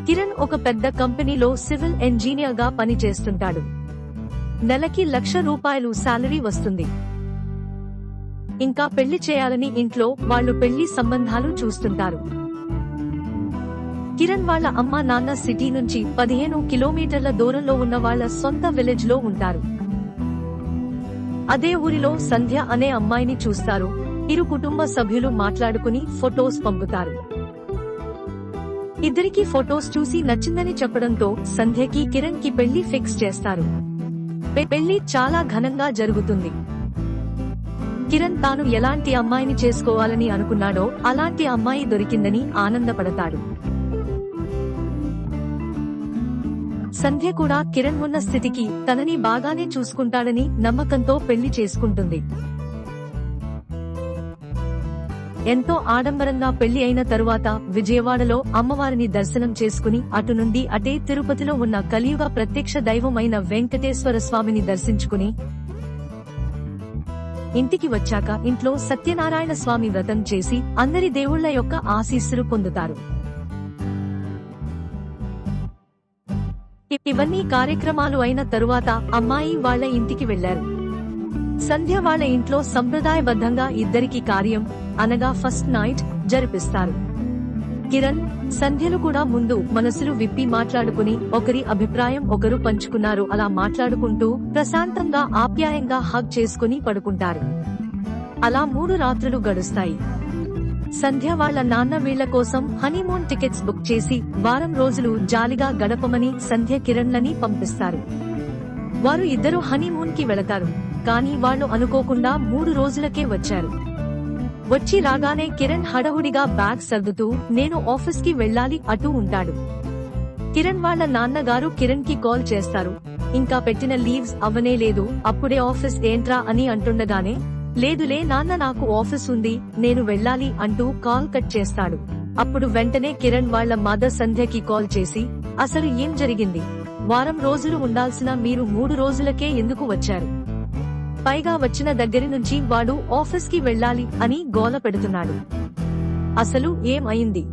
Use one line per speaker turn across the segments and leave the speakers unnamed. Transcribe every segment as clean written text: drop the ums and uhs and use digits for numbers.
కిరణ్ ఒక పెద్ద కంపెనీలో సివిల్ ఇంజనీర్ గా పనిచేస్తుంటాడు. నెలకి ₹1,00,000 శాలరీ వస్తుంది. ఇంకా పెళ్లి చేయాలని ఇంట్లో వాళ్ళు పెళ్లి సంబంధాలు చూస్తుంటారు. కిరణ్ వాళ్ళ అమ్మ నాన్న సిటీ నుంచి 15 కిలోమీటర్ల దూరంలో ఉన్న వాళ్ళ సొంత విలేజ్ లో ఉంటారు. అదే ఊరిలో సంధ్య అనే అమ్మాయిని చూస్తారు. ఇరు కుటుంబ సభ్యులు మాట్లాడుకుని ఫొటోస్ పంపుతారు. ఇద్దరికి ఫొటోస్ చూసి నచ్చిందని చెప్పడంతో సంధ్యకి కిరణ్ కి పెళ్లి ఫిక్స్ చేస్తారు. పెళ్లి చాలా ఘనంగా జరుగుతుంది. కిరణ్ తాను ఎలాంటి అమ్మాయిని చేసుకోవాలని అనుకున్నాడో అలాంటి అమ్మాయి దొరికిందని ఆనందపడతాడు. సంధ్య కూడా కిరణ్ ఉన్న స్థితికి తనని బాగానే చూసుకుంటాడని నమ్మకంతో పెళ్లి చేసుకుంటుంది. ఎంతో ఆడంబరంగా పెళ్లి అయిన తరువాత విజయవాడలో అమ్మవారిని దర్శనం చేసుకుని అటు నుండి అటే తిరుపతిలో ఉన్న కలియుగ ప్రత్యక్ష దైవమైన వెంకటేశ్వర స్వామిని దర్శించుకుని ఇంటికి వచ్చాక ఇంట్లో సత్యనారాయణ స్వామి వ్రతం చేసి అందరి దేవుళ్ల యొక్క ఆశీస్సులు పొందుతారు. ఇవన్నీ కార్యక్రమాలు అయిన తరువాత అమ్మాయి వాళ్ల ఇంటికి వెళ్లారు. సంధ్య వాళ్ల ఇంట్లో సంప్రదాయబద్ధంగా ఇద్దరికి కార్యం అనగా ఫస్ట్ నైట్ జరిపిస్తారు. కిరణ్, సంధ్యలు కూడా ముందు మనసులు విప్పి మాట్లాడుకుని ఒకరి అభిప్రాయం ఒకరు పంచుకున్నారు. అలా మాట్లాడుకుంటూ ప్రశాంతంగా ఆప్యాయంగా హగ్ చేసుకుని పడుకుంటారు. అలా 3 రాత్రులు గడుస్తాయి. సంధ్య వాళ్ల నాన్న వీళ్ల కోసం హనీమూన్ టికెట్స్ బుక్ చేసి వారం రోజులు జాలిగా గడపమని సంధ్య కిరణ్లని పంపిస్తారు. వారు ఇద్దరు హనీమూన్ కి వెళతారు. కానీ వాళ్లు అనుకోకుండా 3 రోజులకే వచ్చారు. వచ్చి రాగానే కిరణ్ హడహుడిగా బ్యాగ్ సర్దుతూ నేను ఆఫీస్ కి వెళ్లాలి అంటూ ఉంటాడు. కిరణ్ వాళ్ల నాన్నగారు కిరణ్ కి కాల్ చేస్తారు. ఇంకా పెట్టిన లీవ్స్ అవ్వనే లేదు, అప్పుడే ఆఫీస్ ఏంట్రా అని అంటుండగానే లేదులే నాన్న, నాకు ఆఫీస్ ఉంది, నేను వెళ్లాలి అంటూ కాల్ కట్ చేస్తాడు. అప్పుడు వెంటనే కిరణ్ వాళ్ల మదర్ సంధ్యకి కాల్ చేసి అసలు ఏం జరిగింది, వారం రోజులు ఉండాల్సిన మీరు 3 రోజులకే ఎందుకు వచ్చారు, పైగా వచ్చిన దగ్గరి నుంచి వాడు ఆఫీస్ కి వెళ్లాలి అని గోల పెడుతున్నాడు, అసలు ఏం అయింది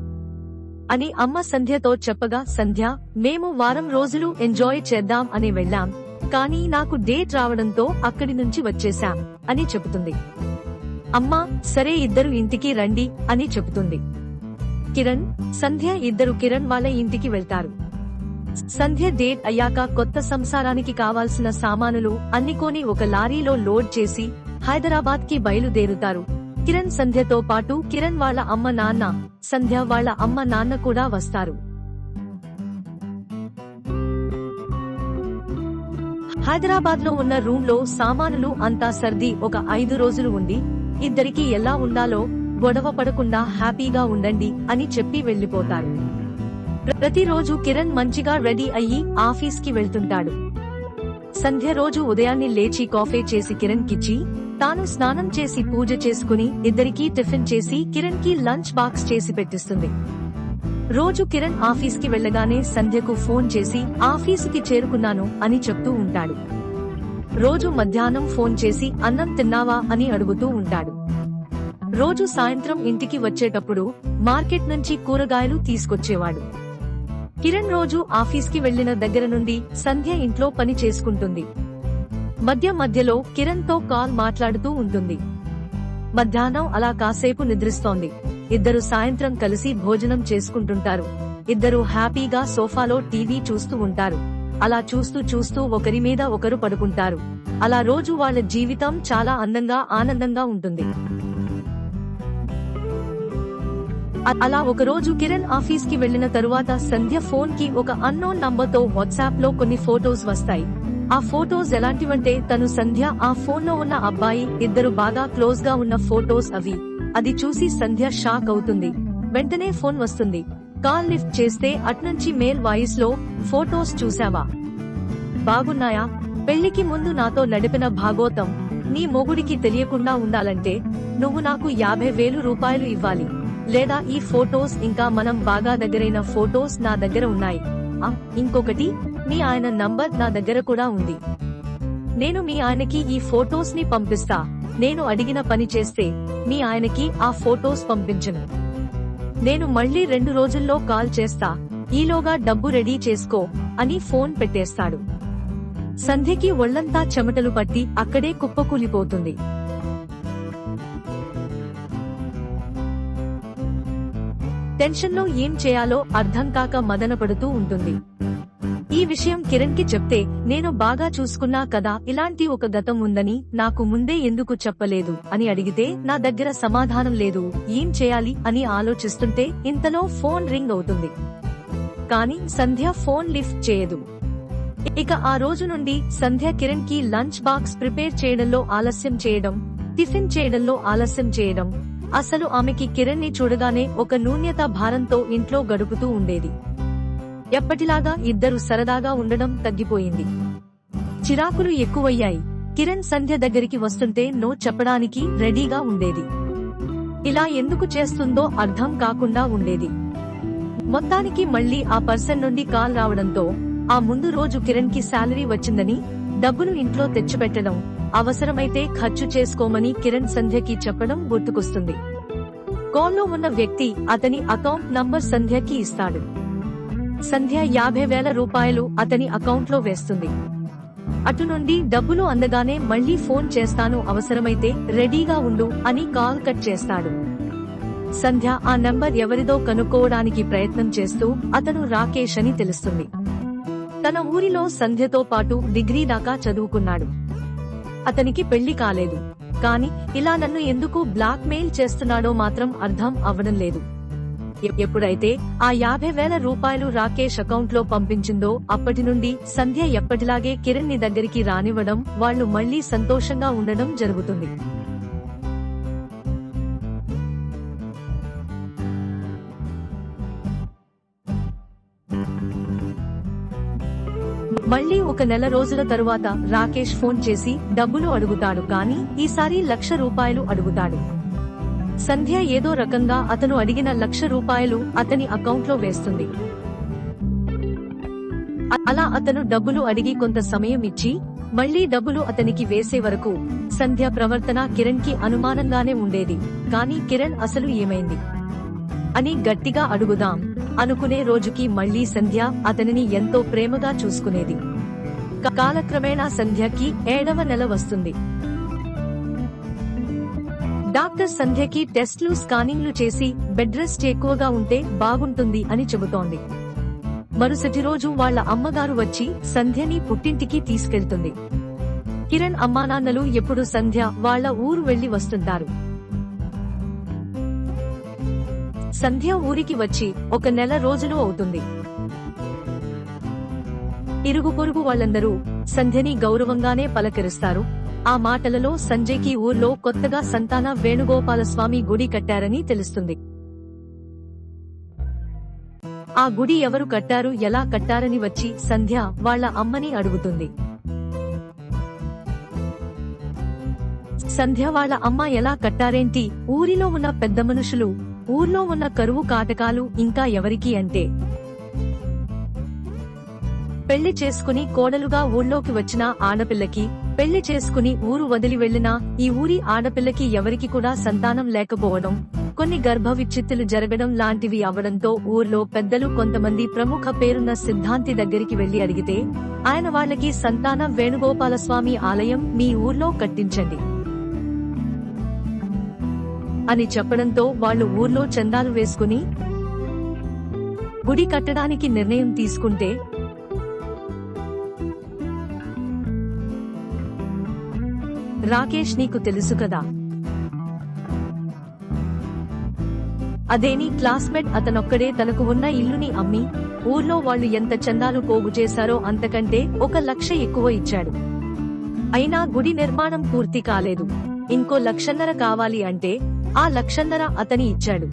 అని అమ్మ సంధ్యతో చెప్పగా సంధ్య మేము వారం రోజులు ఎంజాయ్ చేద్దాం అని వెళ్లాం, కానీ నాకు డేట్ రావడంతో అక్కడి నుంచి వచ్చేశాం అని చెబుతుంది. అమ్మా సరే ఇద్దరు ఇంటికి రండి అని చెబుతుంది. కిరణ్, సంధ్య ఇద్దరు కిరణ్ వాళ్ళ ఇంటికి వెళ్తారు. సంధ్య డేట్ అయ్యాక కొత్త సంసారానికి కావాల్సిన సామానులు అన్ని కొని ఒక లారీలో లోడ్ చేసి హైదరాబాద్ కి బయలుదేరుతారు. కిరణ్ సంధ్యతో పాటు కిరణ్ వాళ్ళ అమ్మ నాన్న, సంధ్య వాళ్ళ అమ్మ నాన్న కూడా వస్తారు. హైదరాబాద్ లో ఉన్న రూమ్ లో సామానులు అంతా సర్ది ఒక 5 రోజులు ఉండి ఇద్దరికి ఎలా ఉండాలో గొడవ పడకుండా హ్యాపీగా ఉండండి అని చెప్పి వెళ్లిపోతారు. ప్రతిరోజు కిరణ్ మంచిగా రెడీ అయ్యి ఆఫీస్ కి వెళ్తుంటాడు. సంధ్య రోజు ఉదయాన్నే లేచి కాఫీ చేసి కిరణ్ కిచ్చి తాను స్నానం చేసి పూజ చేసుకుని ఇద్దరికీ టిఫిన్ చేసి కిరణ్ కి లంచ్ బాక్స్ చేసి పెట్టిస్తుంది. రోజు కిరణ్ ఆఫీస్ కి వెళ్లగానే సంధ్యకు ఫోన్ చేసి ఆఫీసుకి చేరుకున్నాను అని చెప్తూ ఉంటాడు. రోజు మధ్యాహ్నం ఫోన్ చేసి అన్నం తిన్నావా అని అడుగుతూ ఉంటాడు. రోజు సాయంత్రం ఇంటికి వచ్చేటప్పుడు మార్కెట్ నుంచి కూరగాయలు తీసుకొచ్చేవాడు. కిరణ్ రోజు ఆఫీస్ కి వెళ్లిన దగ్గర నుండి సంధ్య ఇంట్లో పని చేసుకుంటుంది. మధ్యలో కిరణ్ తో కాల్ మాట్లాడుతూ ఉంటుంది. మధ్యాహ్నం అలా కాసేపు నిద్రిస్తోంది. ఇద్దరు సాయంత్రం కలిసి భోజనం చేసుకుంటుంటారు. ఇద్దరు హ్యాపీగా సోఫాలో టీవీ చూస్తూ ఉంటారు. అలా చూస్తూ ఒకరి మీద ఒకరు పడుకుంటారు. అలా రోజు వాళ్ళ జీవితం చాలా అందంగా ఆనందంగా ఉంటుంది. అలా ఒకరోజు కిరణ్ ఆఫీస్ కి వెళ్లిన తరువాత సంధ్య ఫోన్ కి ఒక అన్నోన్ నంబర్ తో వాట్సాప్ లో కొన్ని ఫోటోస్ వస్తాయి. ఆ ఫోటోస్ ఎలాంటివంటే తను సంధ్య ఆ ఫోన్ లో ఉన్న అబ్బాయి ఇద్దరు బాగా క్లోజ్ గా ఉన్న ఫోటోస్ అవి. అది చూసి సంధ్య షాక్ అవుతుంది. వెంటనే ఫోన్ వస్తుంది. కాల్ లిఫ్ట్ చేస్తే అట్నుంచి మేల్ వాయిస్ లో ఫోటోస్ చూసావా, బాగున్నాయా, పెళ్లికి ముందు నాతో నడిపిన భాగోతం నీ మొగుడికి తెలియకుండా ఉండాలంటే నువ్వు నాకు 50,000 రూపాయలు ఇవ్వాలి, లేదా ఈ ఫోటోస్ ఇంకా మనం బాగా దగ్గరైన ఫోటోస్ నా దగ్గర ఉన్నాయి. ఇంకొకటి మీ ఆయన నంబర్ నా దగ్గర కూడా ఉంది. నేను మీ ఆయనకి ఈ ఫోటోస్ ని పంపిస్తా. నేను అడిగిన పని చేస్తే మీ ఆయనకి ఆ ఫోటోస్ పంపించను. నేను మళ్ళీ 2 రోజుల్లో కాల్ చేస్తా. ఈలోగా డబ్బు రెడీ చేసుకో అని ఫోన్ పెట్టేస్తాడు. సంధ్యకి ఒళ్లంతా చెమటలు పట్టి అక్కడే కుప్పకూలిపోతుంది. టెన్షన్లో ఏం చేయాలో అర్థం కాక మదనపడుతూ ఉంటుంది. ఈ విషయం కిరణ్ కి చెప్తే, నేను బాగా చూసుకున్నా కదా, ఇలాంటి ఒక గతం ఉందని నాకు ముందే ఎందుకు చెప్పలేదు అని అడిగితే, నా దగ్గర సమాధానం లేదు, ఏం చేయాలి అని ఆలోచిస్తుంటే ఇంతలో ఫోన్ రింగ్ అవుతుంది. కానీ సంధ్య ఫోన్ లిఫ్ట్ చేయదు. ఇక ఆ రోజు నుండి సంధ్య కిరణ్ కి లంచ్ బాక్స్ ప్రిపేర్ చేయడంలో ఆలస్యం చేయడం, టిఫిన్ చేయడంలో ఆలస్యం చేయడం, అసలు ఆమెకి కిరణ్ ని చూడగానే ఒక న్యూన్యత భారంతో ఇంట్లో గడుపుతూ ఉండేది. ఎప్పటిలాగా ఇద్దరు సరదాగా ఉండడం తగ్గిపోయింది. చిరాకులు ఎక్కువయ్యాయి. కిరణ్ సంధ్య దగ్గరికి వస్తుంటే నో చెప్పడానికి రెడీగా ఉండేది. ఇలా ఎందుకు చేస్తుందో అర్థం కాకుండా ఉండేది. మొత్తానికి మళ్లీ ఆ పర్సన్ నుండి కాల్ రావడంతో, ఆ ముందు రోజు కిరణ్ కి శాలరీ వచ్చిందని, డబ్బులు ఇంట్లో తెచ్చిపెట్టడం, అవసరమైతే ఖర్చు చేసుకోమని కిరణ్ సంధ్యకి చెప్పడం గుర్తుకొస్తుంది. కాల్లో ఉన్న వ్యక్తి అతని అకౌంట్ నంబర్ సంధ్యకి ఇస్తాడు. సంధ్య 50,000 రూపాయలు అతని అకౌంట్లో వేస్తుంది. అటు నుండి డబ్బులు అందగానే మళ్లీ ఫోన్ చేస్తాను, అవసరమైతే రెడీగా ఉండు అని కాల్ కట్ చేస్తాడు. సంధ్య ఆ నంబర్ ఎవరిదో కనుక్కోవడానికి ప్రయత్నం చేస్తూ అతను రాకేష్ అని తెలుస్తుంది. తన ఊరిలో సంధ్యతో పాటు డిగ్రీ దాకా చదువుకున్నాడు. అతనికి పెళ్లి కాలేదు. కాని ఇలా నన్ను ఎందుకు బ్లాక్ మెయిల్ చేస్తున్నాడో మాత్రం అర్థం అవ్వడం లేదు. ఎప్పుడైతే ఆ 50,000 రూపాయలు రాకేష్ అకౌంట్ లో పంపించిందో అప్పటి నుండి సంధ్య ఎప్పటిలాగే కిరణ్ ని దగ్గరికి రానివ్వడం, వాళ్లు మళ్లీ సంతోషంగా ఉండడం జరుగుతుంది. మళ్లీ ఒక నెల రోజుల తరువాత రాకేష్ ఫోన్ చేసి డబ్బులు అడుగుతాడు. కానీ ఈసారి 1,00,000 రూపాయలు అడుగుతాడు. సంధ్య ఏదో రకంగా అతను అడిగిన 1,00,000 రూపాయలు అతని అకౌంట్లో వేస్తుంది. అలా అతను డబ్బులు అడిగి కొంత సమయం ఇచ్చి మళ్లీ డబ్బులు అతనికి వేసే వరకు సంధ్య ప్రవర్తన కిరణ్ కి అనుమానంగానే ఉండేది. కానీ కిరణ్ అసలు ఏమైంది అని గట్టిగా అడుగుదాం అనుకునే రోజుకి మళ్లీ సంధ్య అతనిని ఎంతో ప్రేమగా చూసుకునేది. కాలక్రమేణా సంధ్యకి 7వ నెల వస్తుంది. డాక్టర్ సంధ్యకి టెస్ట్లు, స్కానింగ్లు చేసి బెడ్ రెస్ట్ ఎక్కువగా ఉంటే బాగుంటుంది అని చెబుతోంది. మరుసటి రోజు వాళ్ల అమ్మగారు వచ్చి సంధ్యని పుట్టింటికి తీసుకెళ్తుంది. కిరణ్ అమ్మానాన్నలు ఎప్పుడు సంధ్య వాళ్ల ఊరు వెళ్లి వస్తుంటారు. సంధ్య ఊరికి వచ్చి ఒక నెల రోజులు అవుతుంది. ఇరుగు పొరుగు వాళ్లందరూ సంధ్యని గౌరవంగానే పలకరిస్తారు. ఆ మాటలలో సంజయ్కి ఊర్లో కొత్తగా సంతాన వేణుగోపాలస్వామి గుడి కట్టారని తెలుస్తుంది. ఆ గుడి ఎవరు కట్టారు, ఎలా కట్టారని వచ్చి సంధ్య వాళ్ల అమ్మని అడుగుతుంది. సంధ్య వాళ్ల అమ్మ ఎలా కట్టారేంటి, ఊరిలో ఉన్న పెద్ద మనుషులు, ఊర్లో ఉన్న కరువు కాటకాలు ఇంకా ఎవరికి అంటే, పెళ్లి చేసుకుని కోడలుగా ఊళ్ళోకి వచ్చిన ఆడపిల్లకి, పెళ్లి చేసుకుని ఊరు వదిలి వెళ్లినా ఈ ఊరి ఆడపిల్లకి ఎవరికి కూడా సంతానం లేకపోవడం, కొన్ని గర్భ విచ్ఛిత్తులు జరగడం లాంటివి అవడంతో ఊర్లో పెద్దలు కొంతమంది ప్రముఖ పేరున్న సిద్ధాంతి దగ్గరికి వెళ్లి అడిగితే, ఆయన వాళ్లకి సంతాన వేణుగోపాలస్వామి ఆలయం మీ ఊర్లో కట్టించండి అని చెప్పడంతో వాళ్లు ఊర్లో చందాలు వేసుకుని గుడి కట్టడానికి నిర్ణయం తీసుకుంటే, రాకేష్ నీకు తెలుసు కదా, అదేని క్లాస్మేట్, అతనొక్కడే తనకు ఉన్న ఇల్లుని అమ్మి ఊర్లో వాళ్లు ఎంత చందాలు పోగు చేశారో అంతకంటే 1,00,000 ఎక్కువ ఇచ్చాడు. అయినా గుడి నిర్మాణం పూర్తి కాలేదు. ఇంకో 1,50,000 కావాలి అంటే ఆ 1,50,000 అతని ఇచ్చాడు.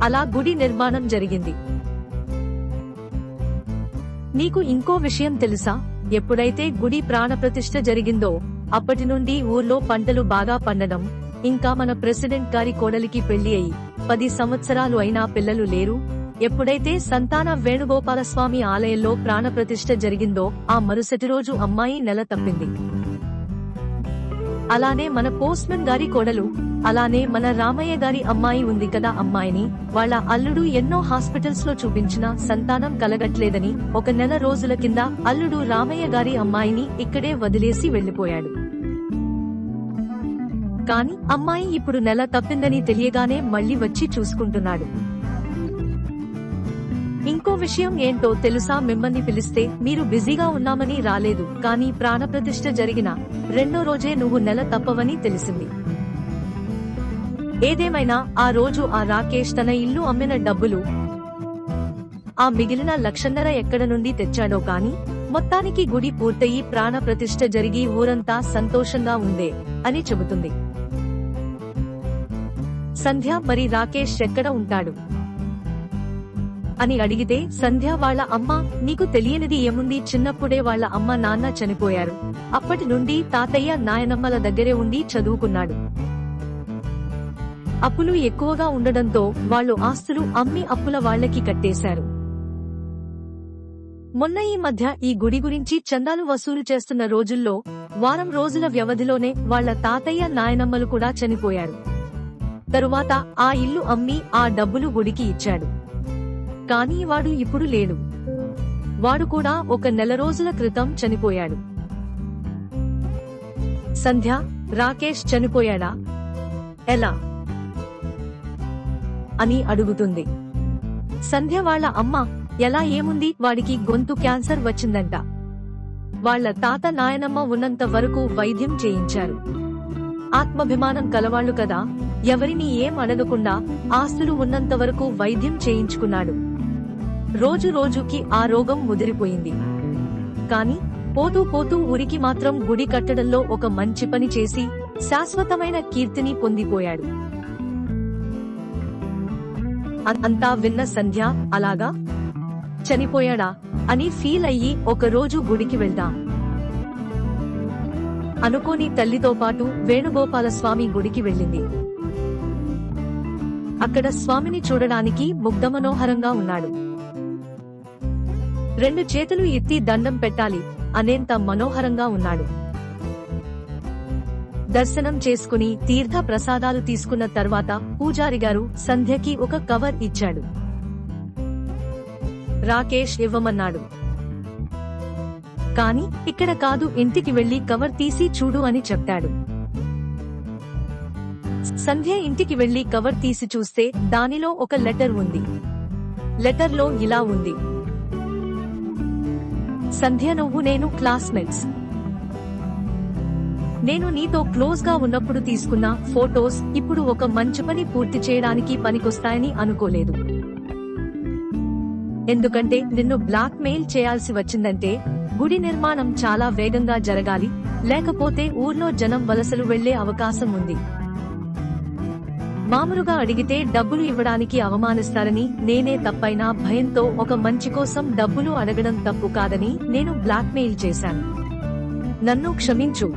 అలా గుడి నిర్మాణం జరిగింది. నీకు ఇంకో విషయం తెలుసా, ఎప్పుడైతే గుడి ప్రాణప్రతిష్ఠ జరిగిందో అప్పటి నుండి ఊర్లో పంటలు బాగా పండడం, ఇంకా మన ప్రెసిడెంట్ గారి కోడలికి పెళ్లి అయి 10 సంవత్సరాలు అయినా పిల్లలు లేరు. ఎప్పుడైతే సంతాన వేణుగోపాలస్వామి ఆలయంలో ప్రాణప్రతిష్ఠ జరిగిందో ఆ మరుసటి రోజు అమ్మాయి నెల తప్పింది. అలానే మన పోస్ట్మన్ గారి కోడలు, అలానే మన రామయ్య గారి అమ్మాయి ఉంది కదా, అమ్మాయిని వాళ్ళ అల్లుడు ఎన్నో హాస్పిటల్స్ లో చూపించినా సంతానం కలగట్లేదని 1 నెల రోజుల కింద అల్లుడు రామయ్య గారి అమ్మాయిని ఇక్కడే వదిలేసి వెళ్లిపోయాడు. కానీ అమ్మాయి ఇప్పుడు నెల తప్పిందని తెలియగానే మళ్లీ వచ్చి చూసుకుంటున్నాడు. ఇంకో విషయం ఏంటో తెలుసా, మిమ్మల్ని పిలిస్తే మీరు బిజీగా ఉన్నామని రాలేదు, కానీ ప్రాణప్రతిష్ఠ జరిగిన 2వ రోజే నువ్వు నెల తప్పవని తెలిసింది. ఏదేమైనా ఆ రోజు ఆ రాకేష్ తన ఇల్లు అమ్మిన డబ్బులు, ఆ మిగిలిన 1.5 లక్షలు ఎక్కడ నుండి తెచ్చాడో కానీ మొత్తానికి గుడి పూర్తయి ప్రాణప్రతిష్ఠ జరిగి ఊరంతా సంతోషంగా ఉందే అని చెబుతుంది. సంధ్య, మరి రాకేష్ ఎక్కడ ఉంటాడు అని అడిగితే, సంధ్య వాళ్ళ అమ్మ, నీకు తెలియనిది ఏముంది, చిన్నప్పుడే వాళ్ళ అమ్మ నాన్న చనిపోయారు, అప్పటి నుండి తాతయ్య నాయనమ్మల దగ్గరే ఉండి చదువుకున్నాడు. అప్పులు ఎక్కువగా ఉండడంతో వాళ్ళు ఆస్తులు అమ్మి అప్పుల వాళ్ళకి కట్టేశారు. మొన్న ఈ మధ్య ఈ గుడి గురించి చందాలు వసూలు చేస్తున్న రోజుల్లో వారం రోజుల వ్యవధిలోనే వాళ్ళ తాతయ్య నాయనమ్మలు కూడా చనిపోయారు. తరువాత ఆ ఇల్లు అమ్మి ఆ డబ్బులు గుడికి ఇచ్చాడు. కానీ వాడు ఇప్పుడు లేడు. వాడు కూడా 1 నెల రోజుల క్రితం చనిపోయాడు. సంధ్య, రాకేష్ చనిపోయాడా, ఎలా అని అడుగుతుంది. సంధ్య వాళ్ళ అమ్మ, ఎలా ఏముంది, వాడికి గొంతు క్యాన్సర్ వచ్చిందంట. వాళ్ళ తాత నాయనమ్మ ఉన్నంత వరకు వైద్యం చేయించారు. ఆత్మాభిమానం కలవాళ్లు కదా, ఎవరిని ఏం అడగకుండా ఆస్తులు ఉన్నంత వరకు వైద్యం చేయించుకున్నాడు. రోజు రోజుకి ఆ రోగం ముదిరిపోయింది. కాని పోతూ పోతూ ఊరికి మాత్రం గుడి కట్టడంలో ఒక మంచి పని చేసి శాశ్వతమైన కీర్తిని పొందిపోయాడు. అంతా విన్న సంధ్య, అలాగా, చనిపోయాడా అని ఫీల్ అయ్యి ఒక రోజు గుడికి వెళ్దాం అనుకోని తల్లితో పాటు వేణుగోపాలస్వామి గుడికి వెళ్ళింది. అక్కడ స్వామిని చూడడానికి ముగ్ధమనోహరంగా ఉన్నాడు. 2 చేతులు ఎత్తి దండం పెట్టాలి అనేంత మనోహరంగా ఉన్నాడు. దర్శనం చేసుకుని తీర్థ ప్రసాదాలు తీసుకున్న తర్వాత పూజారి గారు సంధ్యకి ఒక కవర్ ఇచ్చాడు. రాకేష్ ఇవ్వమన్నాడు. కాని ఇక్కడ కాదు, ఇంటికి వెళ్లి కవర్ తీసి చూడు అని చెప్పాడు. సంధ్య ఇంటికి వెళ్లి కవర్ తీసి చూస్తే దానిలో ఒక లెటర్ ఉంది. లెటర్లో ఇలా ఉంది: సంధ్య, నువ్వు నేను క్లాస్మేట్స్. నేను నీతో క్లోజ్ గా ఉన్నప్పుడు తీసుకున్న ఫోటోస్ ఇప్పుడు ఒక మంచి పని పూర్తి చేయడానికి పనికొస్తాయని అనుకోలేదు. ఎందుకంటే నిన్ను బ్లాక్ మెయిల్ చేయాల్సి వచ్చిందంటే గుడి నిర్మాణం చాలా వేగంగా జరగాలి, లేకపోతే ఊర్లో జనం వలసలు వెళ్లే అవకాశం ఉంది. మామూలుగా అడిగితే డబ్బులు ఇవ్వడానికి అవమానిస్తారని, నేనే తప్పైనా భయంతో ఒక మంచి కోసం డబ్బులు అడగడం తప్పు కాదని నేను బ్లాక్ మెయిల్ చేశాను. నన్ను క్షమించు.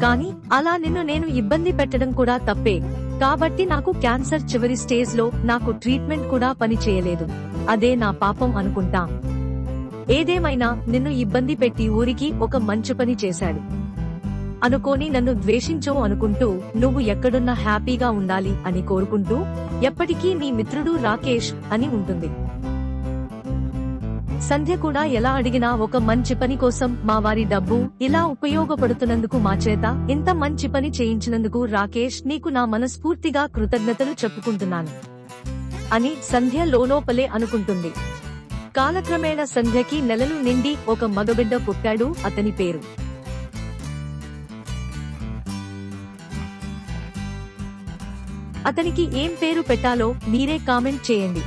కానీ అలా నిన్ను నేను ఇబ్బంది పెట్టడం కూడా తప్పే. కాబట్టి నాకు క్యాన్సర్ చివరి స్టేజ్ లో నాకు ట్రీట్మెంట్ కూడా పని చేయలేదు. అదే నా పాపం అనుకుంటా. ఏదేమైనా నిన్ను ఇబ్బంది పెట్టి ఊరికి ఒక మంచి పని చేశాడు అనుకోని నన్ను ద్వేషించో అనుకుంటూ నువ్వు ఎక్కడున్నా హ్యాపీగా ఉండాలి అని కోరుకుంటూ ఎప్పటికీ నీ మిత్రుడు రాకేష్ అని ఉంటుంది. సంధ్య కూడా ఎలా అడిగినా ఒక మంచి పని కోసం మా వారి డబ్బు ఇలా ఉపయోగపడుతున్నందుకు, మా చేత ఇంత మంచి పని చేయించినందుకు రాకేష్ నీకు నా మనస్ఫూర్తిగా కృతజ్ఞతలు చెప్పుకుంటున్నాను అని సంధ్య లోలోపలే అనుకుంటుంది. కాలక్రమేణా సంధ్యకి నెలలు నిండి ఒక మగబిడ్డ పుట్టాడు. అతని పేరు అతనికి ఏం పేరు పెట్టాలో మీరే కామెంట్ చేయండి.